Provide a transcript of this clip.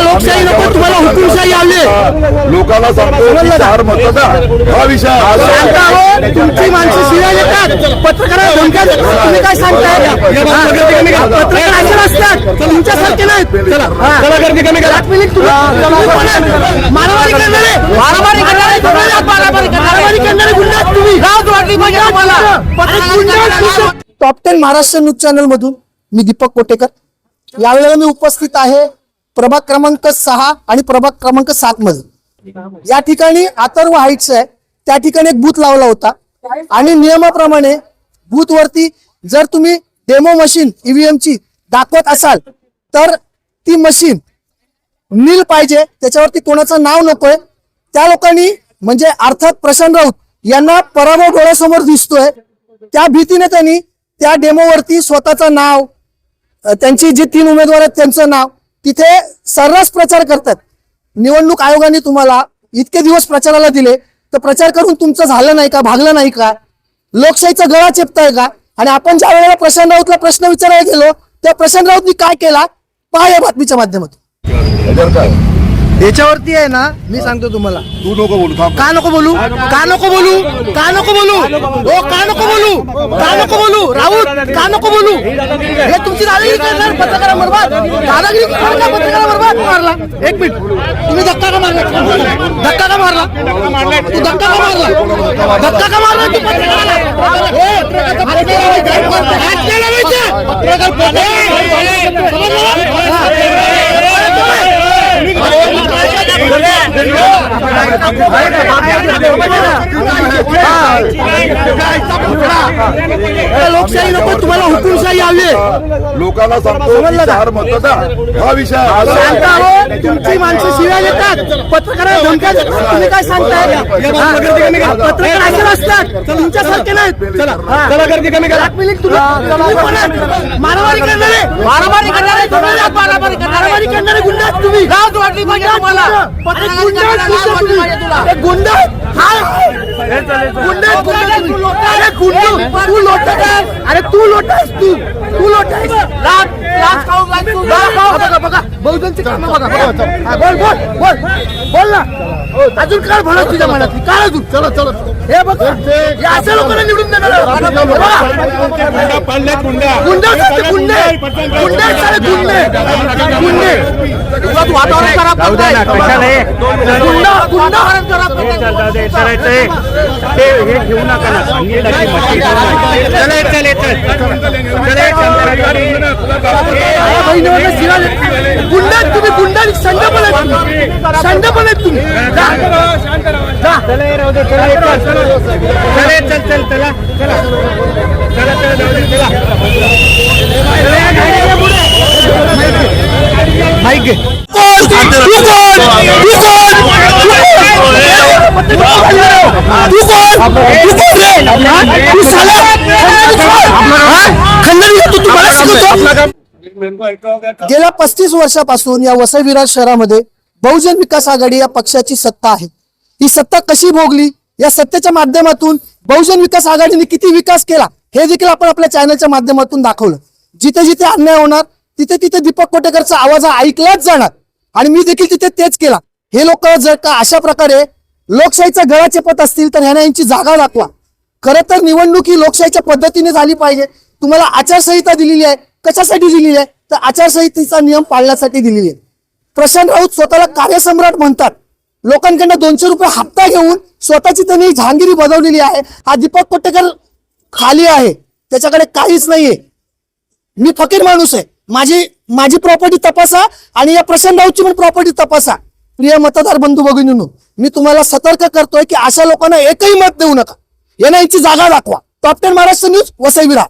लोकशाही नको तुम्हाला हुकुमशाही आली लोकांना सांगतो 4 मतदार हा विषय तुमची माणसं शिवाय येतात पत्रकारांना धमक्या देतात तुम्ही काय सांगताय पत्रकार असे असतात तुमच्यासारखे नाहीत मारामारी करणारे गुंडा तुम्ही टॉप 10 महाराष्ट्र न्यूज चॅनल मधून मी दीपक कोटेकर यावेळेला मी उपस्थित आहे प्रभाग क्रमांक 6 आणि प्रभाग क्रमांक 7 मध्ये या ठिकाणी अथर्व हाईट्स आहे त्या ठिकाणी एक बूथ लावला होता आणि नियमाप्रमाणे बूथ वरती जर तुम्ही डेमो मशीन ईव्हीएम ची दाखवत असाल तर ती मशीन नील पाहिजे त्याच्यावरती कोणाचं नाव नकोय त्या लोकांनी म्हणजे अर्थात प्रशांत राऊत यांना पराभव डोळ्यासमोर दिसतोय त्या भीतीने त्यांनी त्या डेमोवरती स्वतःचं नाव त्यांची जी 3 उमेदवार आहेत त्यांचं नाव तिथे सर्रास प्रचार करतात निवडणूक आयोगाने तुम्हाला इतके दिवस प्रचाराला दिले तर प्रचार करून तुमचं झालं नाही का भागलं नाही का लोकशाहीचा गळा चेपताय का आणि आपण ज्या वेळेला प्रशांत राऊतला प्रश्न विचारायला गेलो त्या प्रशांत राऊतनी काय केला पहा या बातमीच्या माध्यमातून याच्यावरती आहे ना मी सांगतो तुम्हाला तू नको बोलू का नको बोलू का नको बोलू का नको बोलू हो का नको बोलू का नको बोलू राऊत का नको बोलू हे तुमची दादागिरी करणार पत्रकारांबरोबर दादागिरी करणार पत्रकारांबरोबर मारला 1 मिनिट तुम्ही धक्का का मारला धक्का का मारला तू धक्का का मारला धक्का का मारला तू लोकशाही नको तुम्हाला हुकुमशाही आली लोकांना सांगतो 4 मतदार हा विषय तुमची माणसं शिवाय येतात पत्रकारांना धमक्या देतात तुम्ही काय सांगताय पत्रकार असे असतात तुमच्यासारखे नाहीत मारामारी करणारे गुंडा तुम्ही गुंडा अरे तू लोटास तू लोटास बघा बहुजनची कामं बघा बोल बोल बोल बोल ना अजून काय भरत तुझ्या मनातली काय अजून चलो चलो हे बघ अशा लोकांना निवडून देणार गुंडे गुंडे वातावरण खराब गुंडा हे घेऊ नका ना गुंडा तुम्ही गुंडा संघ पण आहेत तुम्ही गेल्या 35 वर्षापासून या वसई विरार शहरामध्ये बहुजन विकास आघाडी या पक्षाची सत्ता आहे ही सत्ता कशी भोगली या सत्तेच्या माध्यमातून बहुजन विकास आघाडीने किती विकास केला हे देखील आपण आपल्या चॅनलच्या माध्यमातून दाखवलं जिथे जिथे अन्याय होणार तिथे तिथे दीपक कोटेकरचा आवाज हा ऐकलाच जाणार आणि मी देखील तिथे तेच केला हे लोक जर का अशा प्रकारे लोकशाहीचा गळा चेपत असतील तर ह्यांना यांची जागा दाखवा खरं तर निवडणूक ही लोकशाहीच्या पद्धतीने झाली पाहिजे तुम्हाला आचारसंहिता दिलेली आहे कशासाठी दिलेली आहे तर आचारसंहितेचा नियम पाळण्यासाठी दिलेली आहे प्रशांत राऊत स्वतःला कार्यसम्राट म्हणतात लोकांकडनं 200 रुपये हप्ता घेऊन स्वतःची त्यांनी जहांगिरी बनवलेली आहे हा दीपक कोटेकर खाली आहे त्याच्याकडे काहीच नाहीये मी फकीर माणूस आहे माझी प्रॉपर्टी तपासा आणि या प्रशांत राऊतची पण प्रॉपर्टी तपासा प्रिय मतदार बंधू भगिनींनो मी तुम्हाला सतर्क करतोय की अशा लोकांना एकही मत देऊ नका यांना यांची जागा दाखवा टॉप 10 महाराष्ट्र न्यूज वसई विरार